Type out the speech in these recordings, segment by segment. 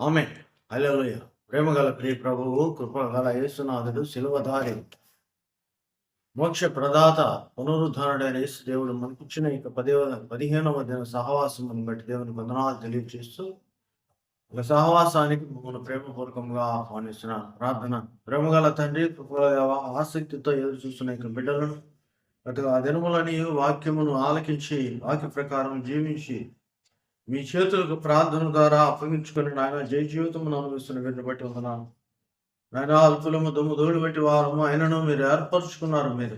ఆమేన్. హల్లెలూయా. ప్రేమగల ప్రియ ప్రభువు, కృపగల యేసునాథుడు, శిలువధారి, మోక్ష ప్రదాత, పునరుద్ధరణుడైన యేసు దేవుడు మనకిచ్చిన ఇక 15వ దిన సహవాసమును బట్టి దేవునికి వందనాలు తెలియజేస్తూ, ఒక సహవాసానికి మమ్మల్ని ప్రేమపూర్వకంగా ఆహ్వానిస్తున్నాను. ప్రార్థన. ప్రేమగల తండ్రి, కృపగల దేవ, ఆసక్తితో ఎదురు చూస్తున్న ఇక బిడ్డలను ఆ దినములని వాక్యమును ఆలకించి వాక్య ప్రకారం జీవించి మీ చేతులకు ప్రార్థన ద్వారా అప్పగించుకుని నాయన జయ జీవితమును అనుభవిస్తున్న వీటిని బట్టి వందనాలు. నాయన అల్పులము దుమ్ము ధూళి బట్టి వారము అయినను మీరు ఏర్పరచుకున్నారు. మీరు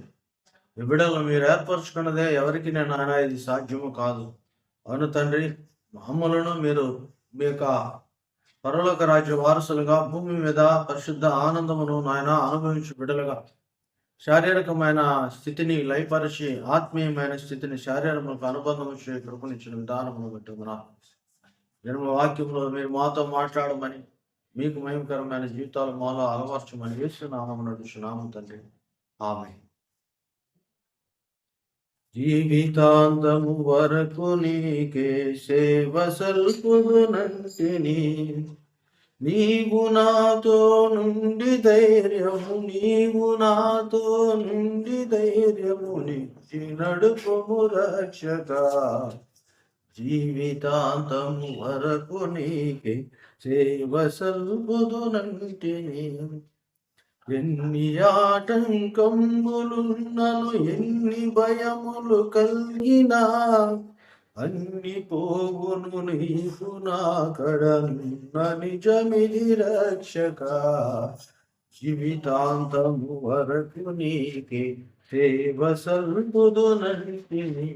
ఈ బిడ్డలను మీరు ఏర్పరచుకున్నదే ఎవరికి నేను నాయన ఇది సాధ్యము కాదు. అవును తండ్రి, మమ్మలను మీరు మీ యొక్క పరలోక రాజ్య వారసులుగా భూమి మీద పరిశుద్ధ ఆనందమును నాయన అనుభవించి బిడ్డలుగా శారీరకమైన స్థితిని లయపరిచి ఆత్మీయమైన స్థితిని శారీరములకు అనుబంధం కృపనిచ్చిన విధానమును బట్టి జన్మ వాక్యంలో మీరు మాతో మాట్లాడమని, మీకు మహిమకరమైన జీవితాలు మాలో అలవర్చమని యేసునామమున నడుచున్నాము తండ్రి. ఆమేన్. జీవితాంతము వరకు నీకే సేవ సల్పుదునంటిని, నీవు నాతో నుండి ధైర్యము, నీవు నాతో నుండి ధైర్యము నిచ్చి నడుపుము రక్షక. జీవితాంతము వరకు నీకే సేవ సల్పుదునంటిని, ఎన్ని ఆటంకములున్నను ఎన్ని భయములు కలిగినా అన్ని పోగును నీకు నాకడనున్న నిజమిది రక్షక. జీవితాంతము వరకు నీకే సేవ సల్పుదునంటిని,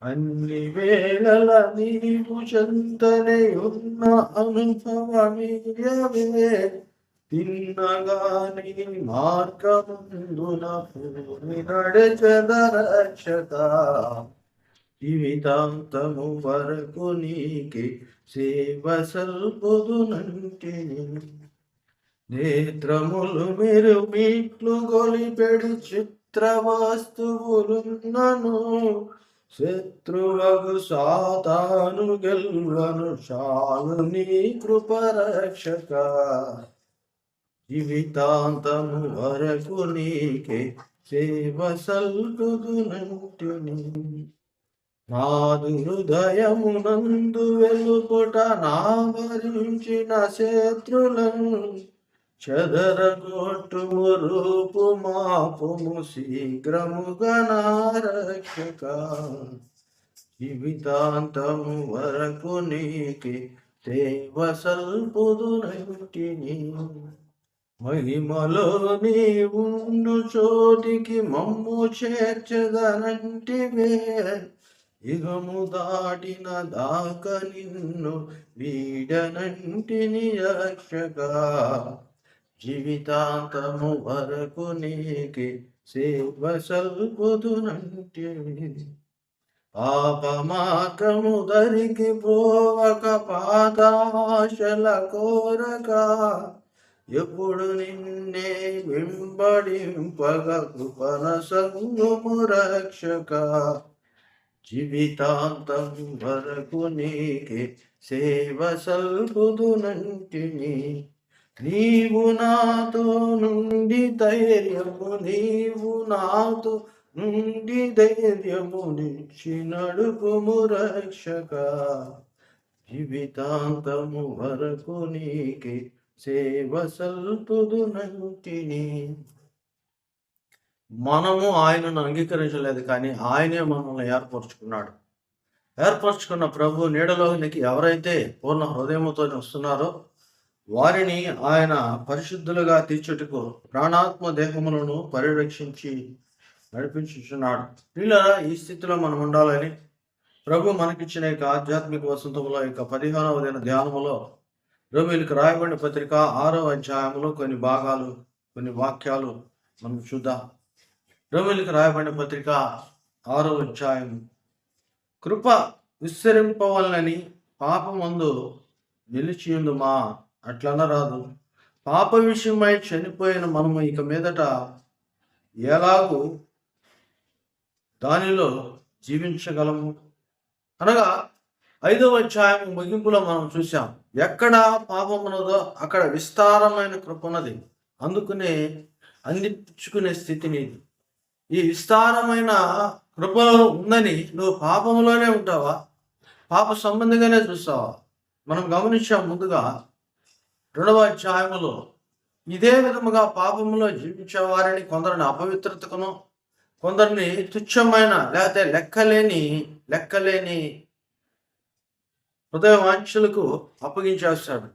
అన్ని వేళల నీవు చెంతనే ఉన్న అనుభవమీయవే. తిన్నగాని మార్గముందున పూర్ణి నడచెద రక్షక. జీవితాంతము వరకు నీకే సేవ సల్పుదునంటిని, నేత్రములు మీరు మీట్లు గొలిపెడు చిత్ర వస్తువులున్నను, శత్రువగు సాతాను గెల్వను చాలు నీ కృప రక్షక. జీవితాంతము వరకు నీకే సేవ సల్పుదునంటిని, నాదు హృదయమునందు వెలుపుట నావరించిన శత్రులను చెదరగొట్టుము రూపు మాపుము శీఘ్రముగా నా రక్షక. జీవితాంతము వరకు నీకే సేవ సల్పుదునంటిని, మహిమలో నీవుండు చోటికి మమ్ము చేర్చదనంటివే. ఇహము దాటిన దాక నిన్ను వీడనంటిని రక్షక. జీవితాంతము వరకు నీకే సేవ సల్పుదునంటిని, పాపమార్గము దరికి పోవక పాతాశల కోరక ఎప్పుడు నిన్నే వెంబడింపగ కృపణ సంగుము రక్షక. జీవితాంతము వరకు నీకే సేవ సల్పుదునంటిని, నీవు నాతో నుండి ధైర్యము, నీవు నాతో నుండి ధైర్యము నిచ్చి నడుపుము రక్షక. జీవితాంతము వరకు నీకే సేవ సల్పుదునంటిని. మనము ఆయనను అంగీకరించలేదు, కానీ ఆయనే మనల్ని ఏర్పరచుకున్నాడు. ఏర్పరచుకున్న ప్రభు నీడలోనికి ఎవరైతే పూర్ణ హృదయముతో వస్తున్నారో వారిని ఆయన పరిశుద్ధులుగా తీర్చుటకు ప్రాణాత్మ దేహములను పరిరక్షించి నడిపించుచున్నాడు. ప్రియులారా, ఈ స్థితిలో మనం ఉండాలని ప్రభు మనకిచ్చిన యొక్క ఆధ్యాత్మిక వసంతములో యొక్క 15వ దిన ధ్యానములో రోమీయులకు రాయబడిన పత్రిక 6వ అధ్యాయంలో కొన్ని భాగాలు, కొన్ని వాక్యాలు మనం చూద్దాం. రోమీయులకు రాయబడిన పత్రిక 6వ అధ్యాయం, కృప విస్తరింపవలనని పాపమందు నిలిచియుందుమా, అట్లనరాదు. పాప విషయమై చనిపోయిన మనము ఇక మీదట ఎలాగూ దానిలో జీవించగలము? అనగా 5వ అధ్యాయం ముగింపులో మనం చూసాం, ఎక్కడ పాపం ఉన్నదో అక్కడ విస్తారమైన కృప ఉన్నది, అందుకునే అందిపుచ్చుకునే స్థితిని. ఈ విస్తారమైన కృపలో ఉందని నువ్వు పాపంలోనే ఉంటావా, పాప సంబంధిగానే చూస్తావా? మనం గమనించాం ముందుగా 2వ అధ్యాయములో ఇదే విధముగా పాపంలో జీవించే వారిని కొందరిని అపవిత్రతకును, కొందరిని తుచ్చమైన లేకపోతే లెక్కలేని హృదయ వాంఛలకు అప్పగించేస్తాడు,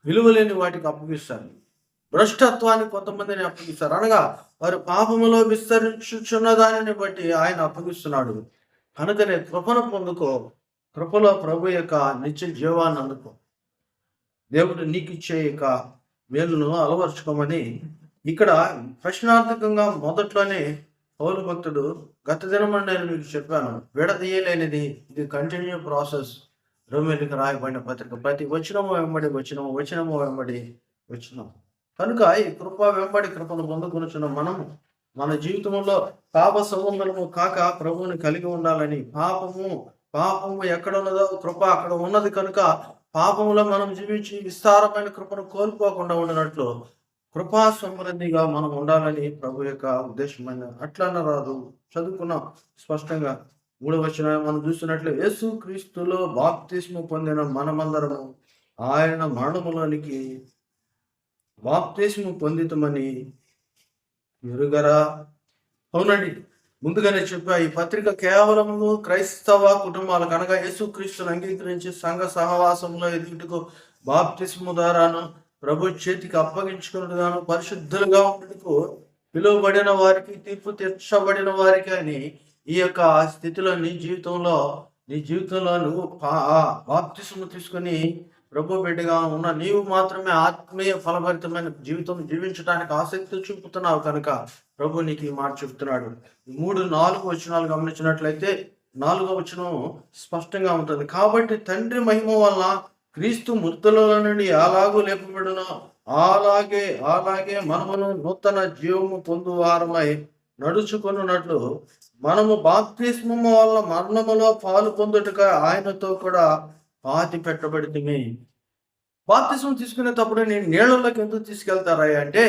విలువలేని వాటికి అప్పగిస్తాడు, భ్రష్టత్వాన్ని కొంతమందిని అప్పగిస్తారు, అనగా వారు పాపములో విస్తరించుచున్న దానిని బట్టి ఆయన అప్పగిస్తున్నాడు. కనుకనే కృపను పొందుకో, కృపలో ప్రభు యొక్క నిత్య జీవాన్ని అందుకో, దేవుడు నీకు ఇచ్చే యొక్క మేలును అలవర్చుకోమని ఇక్కడ ప్రశ్నార్థకంగా మొదట్లోనే పౌలు భక్తుడు, గత దినమని నేను మీకు చెప్పాను, విడదీయలేనిది, ఇది కంటిన్యూ ప్రాసెస్. రోమేలికి రాయబడిన పత్రిక ప్రతి వచనము వెంబడి వచ్చినాము. కనుక ఈ కృప వెంబడి కృపను పొందుకొనుచున్న మనము మన జీవితంలో పాప సంబంధము కాక ప్రభువుని కలిగి ఉండాలని, పాపము ఎక్కడ ఉన్నదో కృప అక్కడ ఉన్నది కనుక పాపంలో మనం జీవించి విస్తారమైన కృపను కోల్పోకుండా ఉండినట్లు కృపా సమృద్ధిగా మనం ఉండాలని ప్రభు యొక్క ఉద్దేశమైన. అట్లా రాదు, చదువుకున్నాం స్పష్టంగా 3వ వచనం మనం చూసినట్లు, యేసు క్రీస్తులో బాప్తిస్ము పొందిన మనమందరము ఆయన మరణములోనికి బాప్తిస్ము పొందితమని ఎరుగరా? అవునండి, ముందుగానే చెప్పా, ఈ పత్రిక కేవలము క్రైస్తవ కుటుంబాలకు, అనగా యేసు క్రీస్తును అంగీకరించి సంఘ సహవాసంలో ఎదుగుటకు బాప్తిస్ము ద్వారాను ప్రభు చేతికి అప్పగించుకున్నట్టుగాను పరిశుద్ధులుగా ఉండటకు పిలువబడిన వారికి, తీర్పు తీర్చబడిన వారికి అని ఈ యొక్క స్థితిలో నీ జీవితంలో నువ్వు బాప్తిస్ము తీసుకుని ప్రభు బిడ్డగా ఉన్న నీవు మాత్రమే ఆత్మీయ ఫలభరితమైన జీవితం జీవించడానికి ఆసక్తి చూపుతున్నావు కనుక ప్రభు నీకు ఈ మాట చెప్తున్నాడు. 3-4 వచనాలు గమనించినట్లయితే 4వ వచనం స్పష్టంగా ఉంటుంది. కాబట్టి తండ్రి మహిమ వలన క్రీస్తు మృతులలో నుండి అలాగూ లేపబడును, అలాగే మనమును నూతన జీవము పొందువారమై నడుచుకున్నట్లు మనము బాప్తిస్మము వల్ల మరణములో పాలు పొందుటగా ఆయనతో కూడా పాతి పెట్టబడితిమి. బాప్తిస్మం తీసుకునేటప్పుడు నేను నీళ్ళలోకి ఎందుకు తీసుకెళ్తారా అంటే,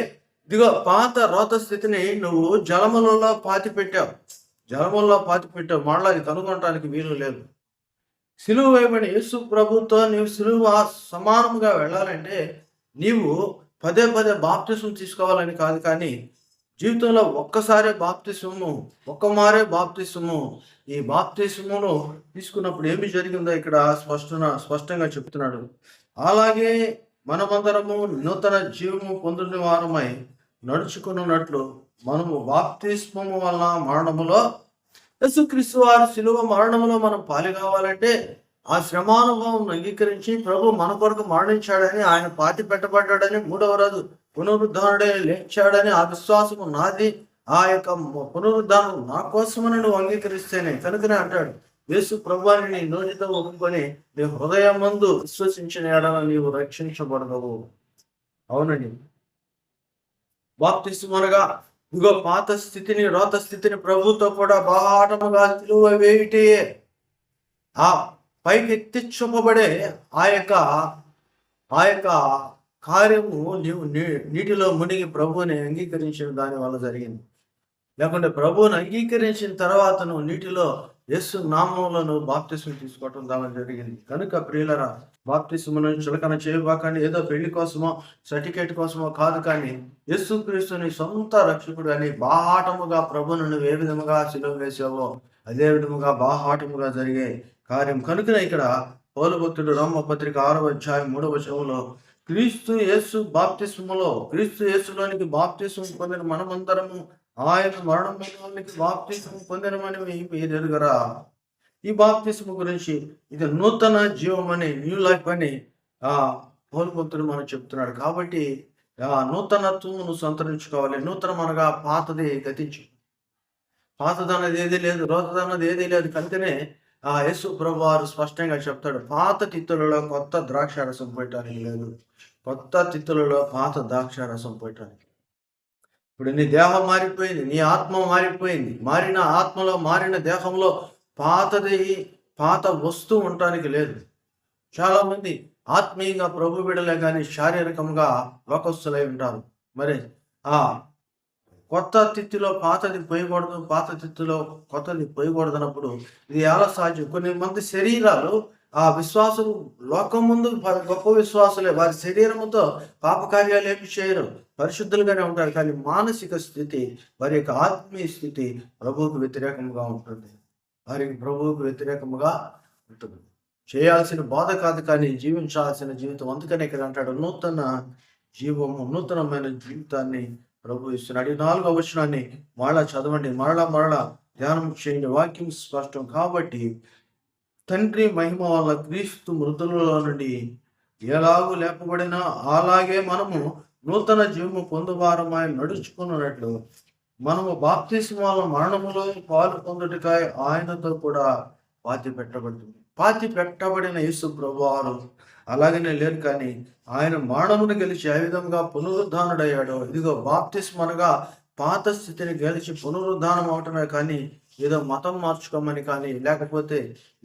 ఇదిగో పాత రోత స్థితిని నువ్వు జలములలో పాతి పెట్టావు, మళ్ళీ అది కనుగొనటానికి వీలు లేదు. సిలువ వేయబడిన యేసు ప్రభుతో నీవు సిలువ సమానముగా వెళ్ళాలంటే నీవు పదే బాప్తిస్మం తీసుకోవాలని కాదు, కానీ జీవితంలో ఒక్కసారే ఒక్కమారే బాప్తిస్మము. ఈ బాప్తిస్మమును తీసుకున్నప్పుడు ఏమి జరిగిందో ఇక్కడ స్పష్టంగా చెప్తున్నాడు. అలాగే మనమందరము నూతన జీవము పొందిన వారమై నడుచుకున్నట్లు మనము బాప్తిస్మము వలన మరణములో, యేసుక్రీస్తు వారి శిలువ మరణములో మనం పాలు కావాలంటే ఆ శ్రమానుభవం అంగీకరించి ప్రభు మన కొరకు మరణించాడని, ఆయన పాతి పెట్టబడ్డాడని, 3వ రోజు పునరుద్ధానుడే లేచాడని ఆ విశ్వాసము నాది, ఆ యొక్క పునరుద్ధానం నా కోసమని నువ్వు అంగీకరిస్తేనే. కనుకనే అంటాడు, యేసు ప్రభువాని నీ నోటితో ఒప్పుకొని నీ హృదయం ముందు విశ్వసించిన ఎడల నీవు రక్షించబడగవు. అవునండి, బాప్తిస్మం అనగా ఇగో పాత స్థితిని, రోత స్థితిని ప్రభుతో కూడా బాటముగా సిలువ వేయుటే, ఆ పైకి ఎత్తి చూపబడే ఆ యొక్క కార్యము నీవు నీటిలో మునిగి ప్రభువుని అంగీకరించిన దాని వల్ల జరిగింది. లేకుంటే ప్రభువుని అంగీకరించిన తర్వాత నువ్వు నీటిలో యేసు నామంలో నువ్వు బాప్తిస్మం తీసుకోవటం ద్వారా జరిగింది. కనుక ప్రియులరా, బాప్తిస్మం చులకన చేయబాకండి. ఏదో పెళ్లి కోసమో సర్టిఫికేట్ కోసమో కాదు, కానీ యేసుక్రీస్తుని సొంత రక్షకుడు అని బాహాటముగా ప్రభువును నువ్వు ఏ విధముగా సిలువ వేసావో అదే విధముగా బాహాటముగా జరిగే కార్యం. కనుకనే ఇక్కడ పౌలు భక్తుడు రోమపత్రిక 6వ అధ్యాయం 3వ వచనంలో క్రీస్తు యేసులోనికి బాప్తిస్మం పొందిన మనమందరము ఆయన మరణంలోనికి బాప్తిస్మం పొందినమని మీరు ఎరుగరా? ఈ బాప్తిస్మం గురించి ఇది నూతన జీవం అని, న్యూ లైఫ్ అని పౌలు భక్తుడు మనకు చెప్తున్నాడు. కాబట్టి నూతనత్వం నువ్వు సంతరించుకోవాలి. నూతనం అనగా పాతది గతించి, పాతదన్నది ఏదీ లేదు, రోతదన్నది ఏదీ లేదు. కనుకనే యేసు ప్రభు వారు స్పష్టంగా చెప్తాడు, పాత తిత్తులలో కొత్త ద్రాక్ష రసం పోయటానికి లేదు, కొత్త తిత్తులలో పాత ద్రాక్ష రసం పోయటానికి. ఇప్పుడు నీ దేహం మారిపోయింది, నీ ఆత్మ మారిపోయింది. మారిన ఆత్మలో, మారిన దేహంలో పాతది పాత వస్తువు ఉండటానికి లేదు. చాలా మంది ఆత్మీయంగా ప్రభు బిడ్డలే కానీ శారీరకంగా లోకస్తులై ఉంటారు. మరి ఆ కొత్త తిత్తిలో పాతది పోయకూడదు, పాత తిత్తిలో కొత్తది పోయకూడదు అన్నప్పుడు ఇది ఎలా సాధ్యం? కొన్ని మంది శరీరాలు ఆ విశ్వాసులు లోకం ముందు గొప్ప విశ్వాసులే, వారి శరీరముతో పాపకార్యాలు ఏమి చేయరు, పరిశుద్ధులుగానే ఉంటారు. కానీ మానసిక స్థితి, వారి యొక్క ఆత్మీయ స్థితి ప్రభువుకు వ్యతిరేకంగా ఉంటుంది. వారికి ప్రభువుకు వ్యతిరేకంగా ఉంటుంది. చేయాల్సిన బాధ కాదు కానీ జీవించాల్సిన జీవితం. అందుకనే ఇక్కడ అంటాడు, నూతన జీవము, నూతనమైన జీవితాన్ని ప్రభు ఇస్తున్నాడు. 4వ వచనాన్ని మరలా చదవండి, మరలా ధ్యానం చేయండి. వాక్యం స్పష్టం. కాబట్టి తండ్రి మహిమ వల్ల క్రీస్తు మృతులలో నుండి ఎలాగూ లేపబడినా అలాగే మనము నూతన జీవము పొందువారమై నడుచుకున్నట్లు మనము బాప్తిస్మం వల్ల మరణములో పాలు పొందుటకై ఆయనతో కూడా పాతి పెట్టబడుతుంది. పాతి పెట్టబడిన యేసు ప్రభువారు అలాగనే లేరు, కానీ ఆయన మరణమును గెలిచి ఏ విధంగా పునరుద్ధానుడయ్యాడో, ఇదిగో బాప్తిస్మం అనగా పాత స్థితిని గెలిచి పునరుద్ధానం అవటమే, కానీ ఏదో మతం మార్చుకోమని కానీ, లేకపోతే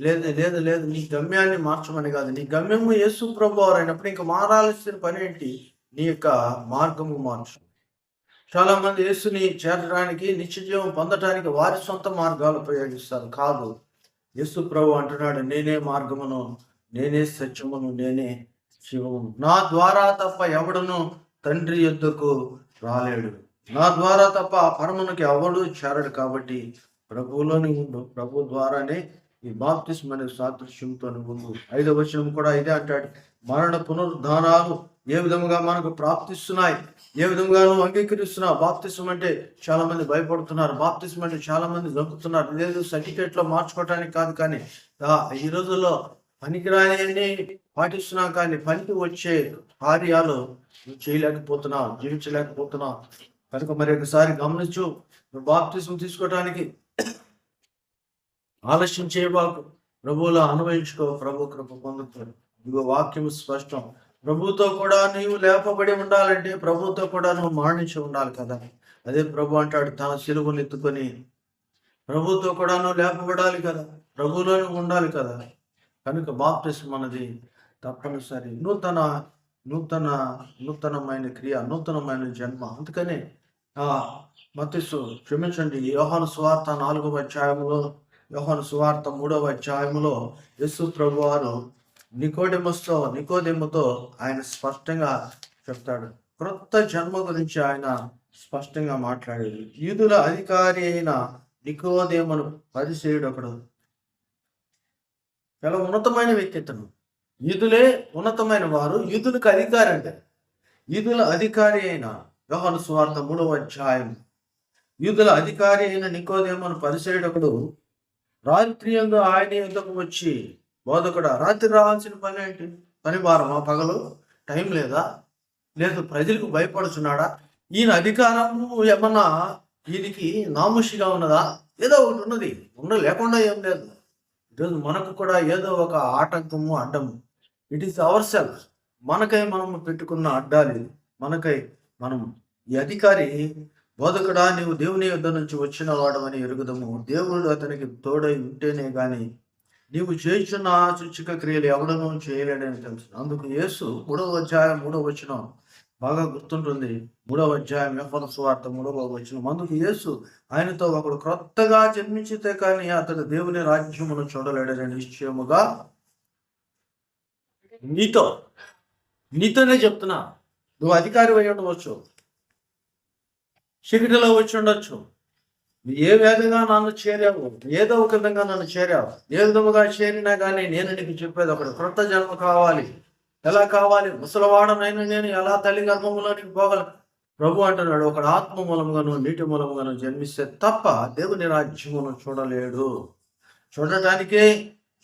లేదు నీ గమ్యాన్ని మార్చమని కాదు. నీ గమ్యము యేసు ప్రభువారు అయినప్పుడు ఇంకా మారాల్సిన పని ఏంటి? నీ యొక్క మార్గము మార్చు. చాలా మంది యేసుని చేరడానికి, నిత్యజీవం పొందటానికి వారి సొంత మార్గాలు ప్రయోగిస్తారు. కాదు, యేసు ప్రభు అంటున్నాడు, నేనే మార్గమును, నేనే సత్యమును, నేనే జీవము. నా ద్వారా తప్ప ఎవడును తండ్రి యొద్దకు రాలేడు. నా ద్వారా తప్ప ఆ పరమునకి ఎవడు చేరడు. కాబట్టి ప్రభువులోని ఉండు, ప్రభు ద్వారానే ఈ బాప్తిస్మం అనే సాదృశ్యంతో ఉండు. 5వ వచనం కూడా ఇదే అంటాడు, మరణ పునరుద్ధానాలు ఏ విధముగా మనకు ప్రాప్తిస్తున్నాయి, ఏ విధంగా నువ్వు అంగీకరిస్తున్నావు. బాప్తిస్మం అంటే చాలా మంది భయపడుతున్నారు, బాప్తిస్మం అంటే చాలా మంది జంపుతున్నారు. లేదు, సర్టిఫికేట్లో మార్చుకోవటానికి కాదు, కానీ ఈ రోజుల్లో పనికిరాని పాటిస్తున్నావు, కానీ పనికి వచ్చే కార్యాలు నువ్వు చేయలేకపోతున్నావు, జీవించలేకపోతున్నావు. కనుక మరి ఒకసారి గమనించు, నువ్వు బాప్తిస్మం తీసుకోవటానికి ఆలస్యం చేయబాకు. ప్రభువులో అనుభవించుకో, ప్రభు కృప పొందుతాడు. ఇదిగో వాక్యం స్పష్టం. ప్రభుతో కూడా నీవు లేపబడి ఉండాలంటే ప్రభుతో కూడా నువ్వు మరణించి ఉండాలి కదా. అదే ప్రభు అంటాడు, తన సిలువను ఎత్తుకొని ప్రభుతో కూడా నువ్వు లేపబడాలి కదా, ప్రభువులో నువ్వు ఉండాలి కదా. కనుక బాప్తిస్మం అన్నది తప్పనిసరి. నూతనమైన క్రియ, నూతనమైన జన్మ. అందుకనే యోహాను సువార్త 4వ అధ్యాయములో, యోహాను సువార్త 3వ అధ్యాయములో యేసు ప్రభువారు నికోదేముతో ఆయన స్పష్టంగా చెప్తాడు. క్రొత్త జన్మ గురించి ఆయన స్పష్టంగా మాట్లాడాడు. యూదుల అధికారి అయిన నికోదేమును పరిసయ్యుడు ఒకడు. చాలా ఉన్నతమైన వ్యక్తిత్వం. యూదులే ఉన్నతమైన వారు, యూదులకు అధికారి అంటే. యూదుల అధికారి అయిన, యోహాను సువార్త 3వ అధ్యాయం, యూదుల అధికారి అయిన నికోదేమును పరిసయ్యుడు ఒకడు రాత్రి యందు ఆయన యుద్ధకు వచ్చి, బోధకుడా, రాత్రి రావాల్సిన పని ఏంటి? పని భారమా? పగలు టైం లేదా? లేదు, ప్రజలకు భయపడుచున్నాడా? ఈయన అధికారము ఏమన్నా దీనికి నాముషిగా ఉన్నదా? ఏదో ఒకటి ఉన్నది, లేకుండా ఏం లేదు. ఈరోజు మనకు కూడా ఏదో ఒక ఆటంకము, అడ్డము. It is our self. మనకై మనం పెట్టుకున్న అడ్డాలి. మనకై మనం. ఈ అధికారి, బోధకుడా, నీవు దేవుని యుద్ధ నుంచి వచ్చిన వాడమని ఎరుగుదము. దేవుడు అతనికి తోడై ఉంటేనే గాని నీవు చేయుచున్న సూచక క్రియలు ఎవడనూ చేయలేడని తెలుసు. అందుకు యేసు 3వ అధ్యాయం 3వ వచనం బాగా గుర్తుంటుంది. 3వ అధ్యాయం యోహాను సువార్త 3వ వచనం. అందుకు యేసు ఆయనతో, ఒకడు క్రొత్తగా జన్మించితే కానీ అతడు దేవుని రాజ్యమును చూడలేడని నిశ్చయముగా నీతోనే చెప్తున్నా. నువ్వు అధికారి అయి ఉండవచ్చు, చీకటిలో వచ్చి ఉండొచ్చు, ఏ విధంగా నన్ను చేరావు, ఏదో ఒక విధంగా నన్ను చేరావు. ఏ విధముగా చేరినా కానీ నేను నీకు చెప్పేది ఒకటి, క్రొత్త జన్మ కావాలి. ఎలా కావాలి? ముసలివాడనైనా నేను ఎలా తల్లి గర్భంలోనికి పోగల? ప్రభు అంటున్నాడు, ఒకడు ఆత్మ మూలముగాను నీటి మూలముగాను జన్మిస్తే తప్ప దేవుని రాజ్యమును చూడలేడు.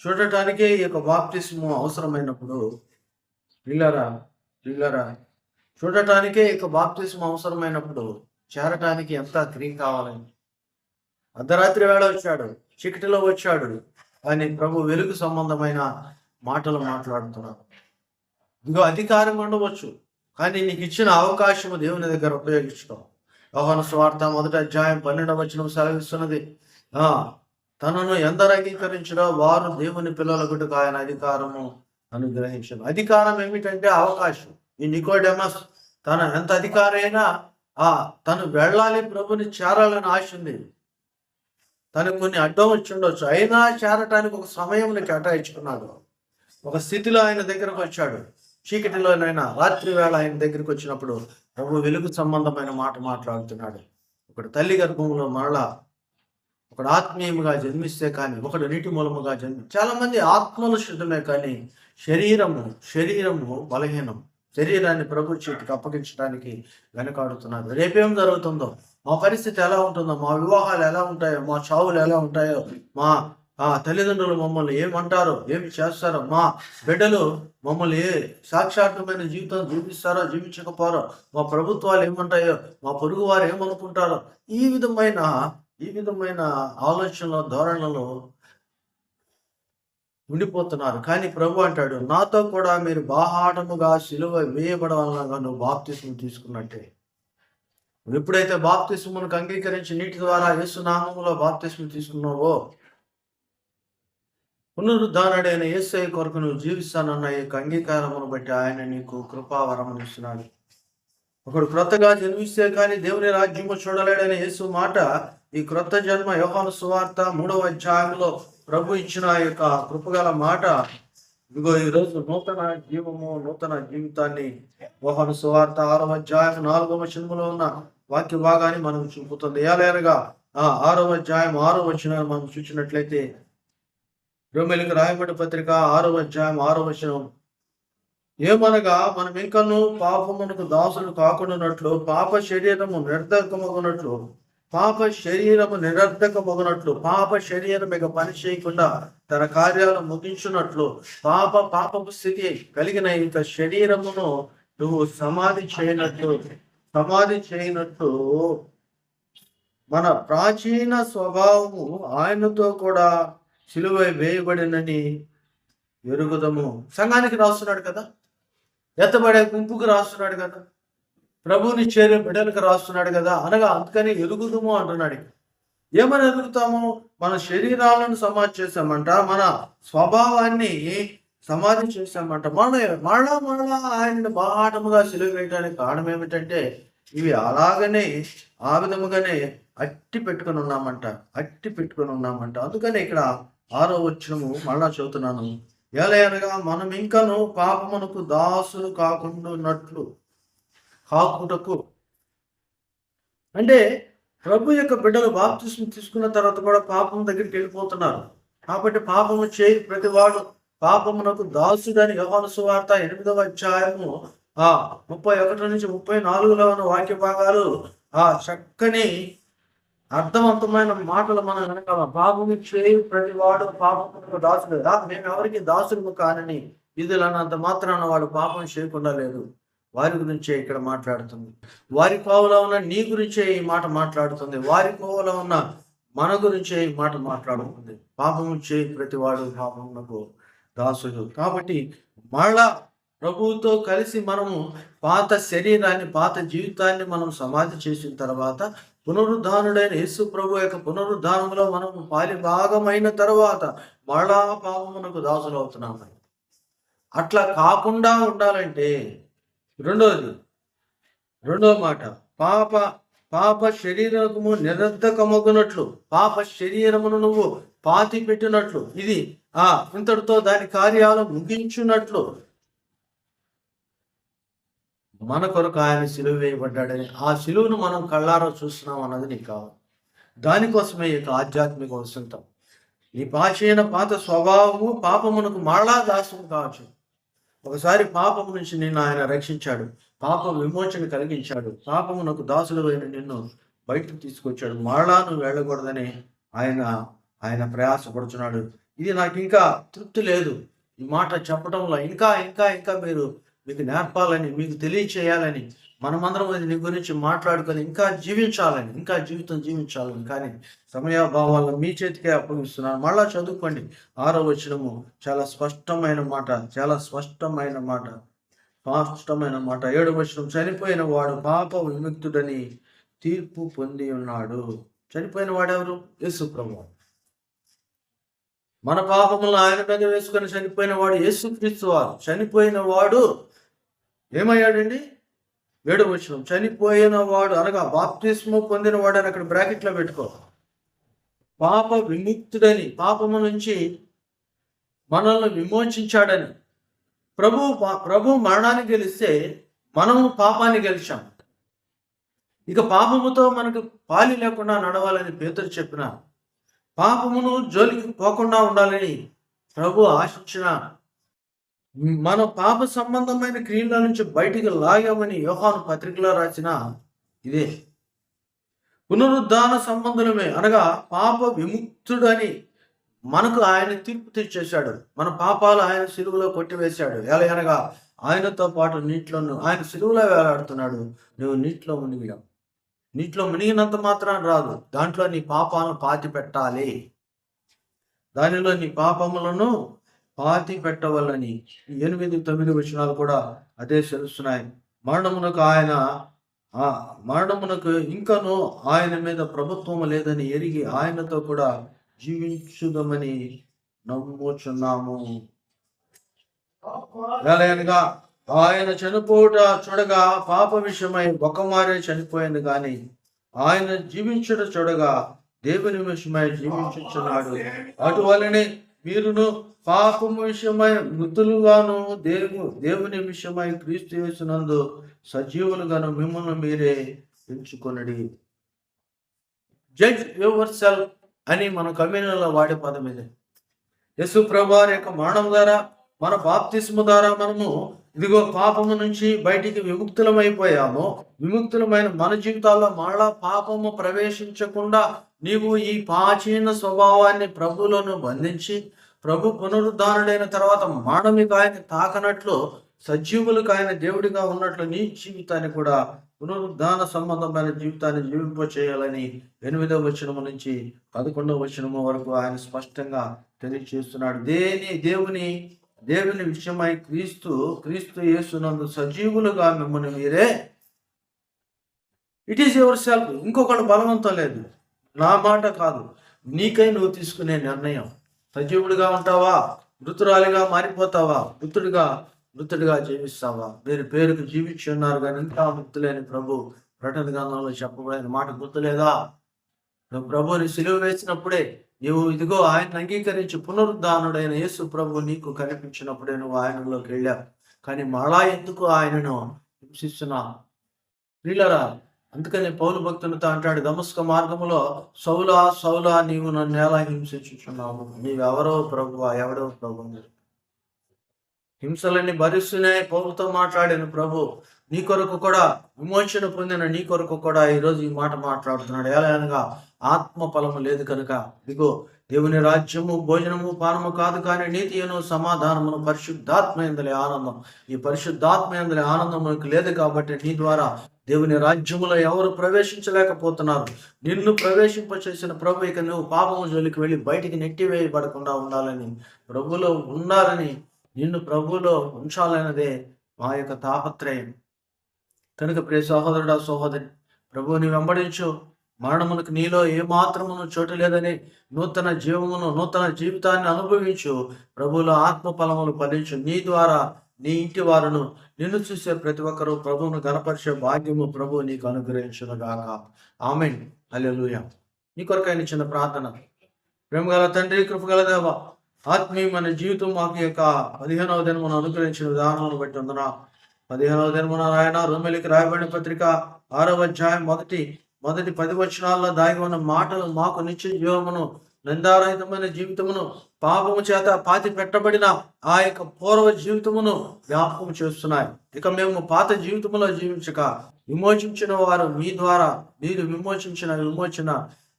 చూడటానికే ఈ యొక్క బాప్తిస్మం అవసరమైనప్పుడు, పిల్లరా చూడటానికే ఈ యొక్క బాప్తిస్మం అవసరమైనప్పుడు చేరటానికి ఎంత క్రియ కావాలని. అర్ధరాత్రి వేళ వచ్చాడు, చీకటిలో వచ్చాడు, కానీ ప్రభు వెలుగు సంబంధమైన మాటలు మాట్లాడుతున్నాడు. ఇదిగో అధికారం ఉండవచ్చు, కానీ నీకు ఇచ్చిన అవకాశము దేవుని దగ్గర ఉపయోగించుకో. యోహాను సువార్త 1వ అధ్యాయం 12వ వచనం సెలవిస్తున్నది, తనను ఎందరు అంగీకరించినో వారు దేవుని పిల్లలకుటకు ఆయన అధికారము అనుగ్రహించను. అధికారం ఏమిటంటే అవకాశం. ఈ నికోడెమస్ ఎంత అధికారైనా తను వెళ్ళాలి, ప్రభుని చేరాలని ఆశ ఉంది. తనకు కొన్ని అడ్డం వచ్చి ఉండొచ్చు, అయినా చేరటానికి ఒక సమయం కేటాయించుకున్నాడు. ఒక స్థితిలో ఆయన దగ్గరకు వచ్చాడు. చీకటిలోనైనా రాత్రి వేళ ఆయన దగ్గరికి వచ్చినప్పుడు ప్రభు వెలుగు సంబంధమైన మాట మాట్లాడుతున్నాడు. ఒకడు తల్లి గర్భంలో మరలా ఒకడు ఆత్మీయముగా జన్మిస్తే కానీ ఒకడు నీటి మూలముగా చాలా మంది ఆత్మలు శుద్ధమే కానీ శరీరము బలహీనం. శరీరాన్ని ప్రభు చేతికి అప్పగించడానికి వెనకాడుతున్నారు. రేపేం జరుగుతుందో, మా పరిస్థితి ఎలా ఉంటుందో, మా వివాహాలు ఎలా ఉంటాయో, మా చావులు ఎలా ఉంటాయో, మా తల్లిదండ్రులు మమ్మల్ని ఏమంటారో, ఏమి చేస్తారో, మా బిడ్డలు మమ్మల్ని సాక్షాత్మైన జీవితం జీవిస్తారో జీవించకపోరో, మా ప్రభుత్వాలు ఏమంటాయో, మా పొరుగు వారు ఏమనుకుంటారో, ఈ విధమైన ఆలోచనలో ధోరణిలో ఉండిపోతున్నారు. కానీ ప్రభు అంటాడు, నాతో కూడా మీరు బాహాటముగా సిలువ వేయబడవలనగా నువ్వు బాప్తిస్మం తీసుకున్నట్టే. ఎప్పుడైతే బాప్తిస్మమును అంగీకరించి నీటి ద్వారా యేసు నామములో బాప్తిస్మం తీసుకున్నావో, పునరుద్ధానుడైన యేసయ్య కొరకు నువ్వు జీవిస్తానన్న ఈ అంగీకారమును బట్టి ఆయన నీకు కృపావరమును ఇస్తున్నాడు. ఒకడు క్రొత్తగా జన్మిస్తే కానీ దేవుని రాజ్యము చూడలేడని యేసు మాట ఈ క్రొత్త జన్మ యోహాను సువార్త 3వ అధ్యాయంలో ప్రభు ఇచ్చిన యొక్క కృపగల మాట. ఇదిగో ఈరోజు నూతన జీవము, నూతన జీవితాన్ని యోహాను సువార్త 6వ అధ్యాయం 4వ వచనములో ఉన్న వాక్య భాగాన్ని మనం చూపుతుంది. ఏలైనగా 6వ అధ్యాయం 6వ వచనాన్ని మనం చూసినట్లయితే, రోమీయులకు రాయబడిన పత్రిక 6వ అధ్యాయం 6వ వచనం, ఏమనగా మనం ఇంకను పాపమునకు దాసులు కాకుండానట్లు పాప శరీరము నిరర్ధకమగునట్లు పాప శరీరం ఇక పని చేయకుండా తన కార్యాలు ముగించున్నట్లు పాపపు స్థితి కలిగిన ఇంత శరీరమును నువ్వు సమాధి చేయనట్లు మన ప్రాచీన స్వభావము ఆయనతో కూడా సిలువ వేయబడినని ఎరుగుదము. సంఘానికి రాస్తున్నాడు కదా, ఎత్తబడే గుంపుకు రాస్తున్నాడు కదా, ప్రభువుని చేరే బిడ్డలకు రాస్తున్నాడు కదా. అనగా అందుకని ఎరుగుదము అంటున్నాడు. ఏమని ఎరుగుతాము? మన శరీరాలను సమాధి చేశామంట, మన స్వభావాన్ని సమాధి చేశామంట. మళ్ళా ఆయన్ని బాహాటముగా సిలువ వేయడానికి కారణం ఏమిటంటే, ఇవి అలాగనే ఆ విధముగానే అట్టి పెట్టుకుని ఉన్నామంట. అందుకని ఇక్కడ 6వ వచనము మళ్ళా చదువుతున్నాను. ఏలయనగా మనం ఇంకను పాపమునకు దాసులు కాకుటకు, అంటే ప్రభు యొక్క బిడ్డలు బాప్తిస్మం తీసుకున్న తర్వాత కూడా పాపం దగ్గరికి వెళ్ళిపోతున్నారు. కాబట్టి పాపము చేయి ప్రతివాడు పాపమునకు దాసుడని యోహాను సువార్త 8వ అధ్యాయము 31 నుంచి 34లో ఉన్న వాక్య భాగాలు చక్కని అర్థవంతమైన మాటలు మనం వెనకాల. పాపము చేయి ప్రతివాడు పాపమునకు దాసుడు, మేము ఎవరికి దాసుడు కానని ఇదిలన్నంత మాత్రాన వాడు పాపం చేయకుండా లేదు. వారి గురించే ఇక్కడ మాట్లాడుతుంది. వారి కోవలో ఉన్న నీ గురించే ఈ మాట మాట్లాడుతుంది. వారి కోవలో ఉన్న మన గురించే ఈ మాట మాట్లాడుతుంది. పాపము చేయి ప్రతివాడు పాపమునకు దాసుడు. కాబట్టి మళ్ళా ప్రభువుతో కలిసి మనము పాత శరీరాన్ని, పాత జీవితాన్ని మనం సమాధి చేసిన తర్వాత పునరుద్ధానుడైన యేసు ప్రభు యొక్క పునరుద్ధానంలో మనం పాలి భాగమైన తర్వాత మళ్ళా పాపమునకు దాసులు అవుతున్నాము. అట్లా కాకుండా ఉండాలంటే రెండవ మాట, పాప శరీరము నిరర్ధకమగునట్లు, పాప శరీరమును నువ్వు పాతి పెట్టినట్లు, ఇది ఇంతటితో దాని కార్యాలు ముగించున్నట్లు మన కొరకు ఆయన సిలువ వేయబడ్డాడని ఆ సిలువను మనం కళ్ళారా చూస్తున్నాం అన్నది నీకు కావాలి. దానికోసమే ఇక ఆధ్యాత్మిక వసంతం. ఈ పాత స్వభావము పాపమునకు మళ్ళా దాసం కావచ్చు. ఒకసారి పాపము నుంచి నిన్ను ఆయన రక్షించాడు, పాప విమోచన కలిగించాడు, పాపమునకు దాసులు అయిన నిన్ను బయటకు తీసుకొచ్చాడు. మరలా నువ్వు వెళ్ళకూడదని ఆయన ప్రయాసపడుతున్నాడు. ఇది నాకు ఇంకా తృప్తి లేదు, ఈ మాట చెప్పడంలో ఇంకా ఇంకా ఇంకా మీకు నేర్పాలని, మీకు తెలియచేయాలని, మనమందరం అది నీ గురించి మాట్లాడుకొని ఇంకా జీవితం జీవించాలని. కానీ సమయాభావాలను మీ చేతికే అప్పగిస్తున్నాను. మళ్ళా చదువుకోండి 6వ వచనము. చాలా స్పష్టమైన మాట. 7వ వచనం, చనిపోయిన వాడు పాప విముక్తుడని తీర్పు పొంది ఉన్నాడు. చనిపోయిన వాడెవరు? యేసు ప్రభువు. మన పాపములను ఆయన మీద వేసుకొని చనిపోయిన వాడు యేసుక్రీస్తు వారు. చనిపోయిన వాడు ఏమయ్యాడండి? 7వ వచనం, చనిపోయిన వాడు అనగా బాప్తిస్మం పొందిన వాడు అని అక్కడ బ్రాకెట్లో పెట్టుకో. పాప విముక్తుడని, పాపము నుంచి మనల్ని విమోచించాడని. ప్రభు మరణాన్ని గెలిస్తే మనము పాపాన్ని గెలిచాం. ఇక పాపముతో మనకు పాలి లేకుండా నడవాలని పేతురు చెప్పిన, పాపమును జోలికి పోకుండా ఉండాలని ప్రభు ఆశించిన, మన పాప సంబంధమైన క్రియల నుంచి బయటికి లాగామని యోహాను పత్రికలో రాసిన ఇదే. పునరుద్ధాన సంబంధమే అనగా పాప విముక్తుడని మనకు ఆయన తీర్పు తెచ్చేశాడు. మన పాపాలు ఆయన సిలువలో కొట్టివేశాడు. ఎలా అనగా ఆయనతో పాటు నీటిలోను ఆయన సిలువలో వేలాడుతున్నాడు. నువ్వు నీటిలో మునిగావు. నీటిలో మునిగినంత మాత్రాన రాదు, దాంట్లో నీ పాపాలను పాతి పెట్టాలి. దానిలో నీ పాపములను పాతి పెట్టవలని 8, 9 వచనాలు కూడా అదే తెలుస్తున్నాయి. మరణమునకు ఇంకనూ ఆయన మీద ప్రభుత్వం లేదని ఎరిగి ఆయనతో కూడా జీవించుదామని నమ్ముచున్నాము. అనగా ఆయన చనిపోవుట చూడగా పాప విషయమై ఒకమారే చనిపోయింది, కానీ ఆయన జీవించుట చూడగా దేవుని విషయమై జీవించుచున్నాడు. అటువలనే మీరును పాపము విషయమై మృతులుగాను దేవుని విషయమై క్రీస్తు యేసునందు సజీవులుగాను మిమ్మల్ని మీరే ఎంచుకొనడి. జడ్జ్ యువర్ సెల్ఫ్ అని మన కమ్యూనిటీలో వాడే పదం ఇదే. యేసు ప్రభువారి యొక్క మరణం ద్వారా, మన బాప్తిస్ము ద్వారా మనము ఇదిగో పాపము నుంచి బయటికి విముక్తులమైపోయాము. విముక్తులమైన మన జీవితాల్లో మళ్ళా పాపము ప్రవేశించకుండా నీవు ఈ ప్రాచీన స్వభావాన్ని ప్రభువులను బంధించి, ప్రభు పునరుద్ధానుడైన తర్వాత మరణమిక ఆయన తాకనట్లు, సజీవులకు ఆయన దేవుడిగా ఉన్నట్లు నీ జీవితాన్ని కూడా పునరుద్ధాన సంబంధమైన జీవితాన్ని జీవింపచేయాలని 8వ వచనము నుంచి 11వ వచనము వరకు ఆయన స్పష్టంగా తెలియజేస్తున్నాడు. దేవుని విషయమై క్రీస్తు యేసునందు సజీవులుగా మిమ్మల్ని మీరే. It is your self. ఇంకొకటి బలవంతం లేదు, నా మాట కాదు, నీకై నువ్వు తీసుకునే నిర్ణయం. సజీవుడిగా ఉంటావా, మృతురాలిగా మారిపోతావా, మృతుడిగా జీవిస్తావా? మీరు పేరుకు జీవించి ఉన్నారు కానీ ఇంకా మృతులేని ప్రభు ప్రకటన గ్రంథంలో చెప్పబడిన మాట గుర్తులేదా? నువ్వు ప్రభుని సిలువ వేసినప్పుడే నీవు ఇదిగో ఆయన అంగీకరించి పునరుద్ధానుడైన యేసు ప్రభు నీకు కనిపించినప్పుడే నువ్వు ఆయనలోకి వెళ్ళావు. కానీ మళ్ళా ఎందుకు ఆయనను హింసిస్తున్నా ప్రియులరా? అందుకని పౌలు భక్తునితో అంటాడు, దమస్క మార్గములో సౌలా నీవు నన్ను ఎలా హింసించుచున్నావు? నీవెవరో ప్రభువా, ఎవడో ప్రభు? హింసలన్నీ భరిస్తున్నాయి. పౌలుతో మాట్లాడిన ప్రభు నీ కొరకు కూడా, విమోచన పొందిన నీ కొరకు కూడా ఈరోజు ఈ మాట మాట్లాడుతున్నాడు. ఎలా అనగా ఆత్మ ఫలము లేదు కనుక ఇదిగో దేవుని రాజ్యము భోజనము పానము కాదు, కానీ నీతియను సమాధానమును పరిశుద్ధాత్మయందలి ఆనందం. ఈ పరిశుద్ధాత్మయందలి ఆనందం మనకు లేదు కాబట్టి నీ ద్వారా దేవుని రాజ్యములో ఎవరు ప్రవేశించలేకపోతున్నారు. నిన్ను ప్రవేశింపచేసిన ప్రభు ఇక నువ్వు పాపము జోలికి వెళ్ళి బయటికి నెట్టివేయబడకుండా ఉండాలని, ప్రభులో ఉండాలని, నిన్ను ప్రభువులో ఉంచాలన్నదే మా యొక్క తాపత్రయం. కనుక ప్రియ సహోదరుడా, సహోదరి, ప్రభువుని వెంబడించు. మరణమునకు నీలో ఏమాత్రమును చోటు లేదని నూతన జీవితాన్ని అనుభవించు. ప్రభువులో ఆత్మ ఫలములు ఫలించు. నీ ద్వారా నీ ఇంటి వారును, నిన్ను చూసే ప్రతి ఒక్కరూ ప్రభువును గణపరిచే భాగ్యము ప్రభువు నీకు అనుగ్రహించునుగాక. ఆమేన్. హల్లెలూయా. నీ కొరకైన చిన్న ప్రార్థన. ప్రేమగల తండ్రి, కృపగల దేవ, ఆత్మీయమైన జీవితం మాకు యొక్క 15వ దినమున అనుగ్రహించిన విధానాలను బట్టి వందన. 15వ దినమున ఆయన రోమీయులకు రాయబడిన పత్రిక 6వ అధ్యాయం మొదటి 10 వచనాల్లో దాగి ఉన్న మాటలు మాకు నిత్య జీవమును, నిందారహితమైన జీవితమును, పాపము చేత పాతి పెట్టబడిన ఆ యొక్క పూర్వ జీవితమును జ్ఞాపకం చేస్తున్నాయి. ఇక మేము పాత జీవితములో జీవించక విమోచించిన వారు మీ ద్వారా మీరు విమోచన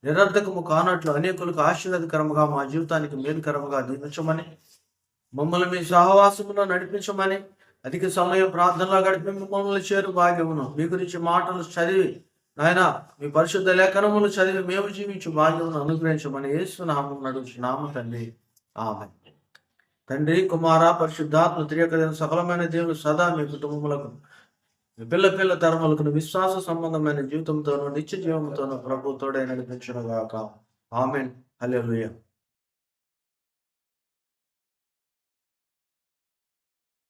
నిరర్ధకము కానట్లు అనేకులకు ఆశీర్వాదకరముగా మా జీవితానికి మేలుకరముగా దీవించమని, మమ్మల్ని మీ సహవాసములో నడిపించమని, అధిక సమయం ప్రార్థనలో గడిపి మమ్మల్ని చేరు భాగ్యమును, మీ గురించి మాటలు చదివి నాయన మీ పరిశుద్ధ లేఖనములు చదివి మేము జీవించు భాగ్యమును అనుగ్రహించమని యేసు నామమున నడుచున్నాము తండ్రి. ఆమేన్. తండ్రి, కుమార, పరిశుద్ధాత్మ త్రియక సకలమైన దేవుడు సదా మీ కుటుంబములకు, మీ పిల్ల తరములకు విశ్వాస సంబంధమైన జీవితంతోనూ నిత్య జీవంతోనూ ప్రభువు తోడై నడిపించునుగాక. ఆమేన్. హల్లెలూయా.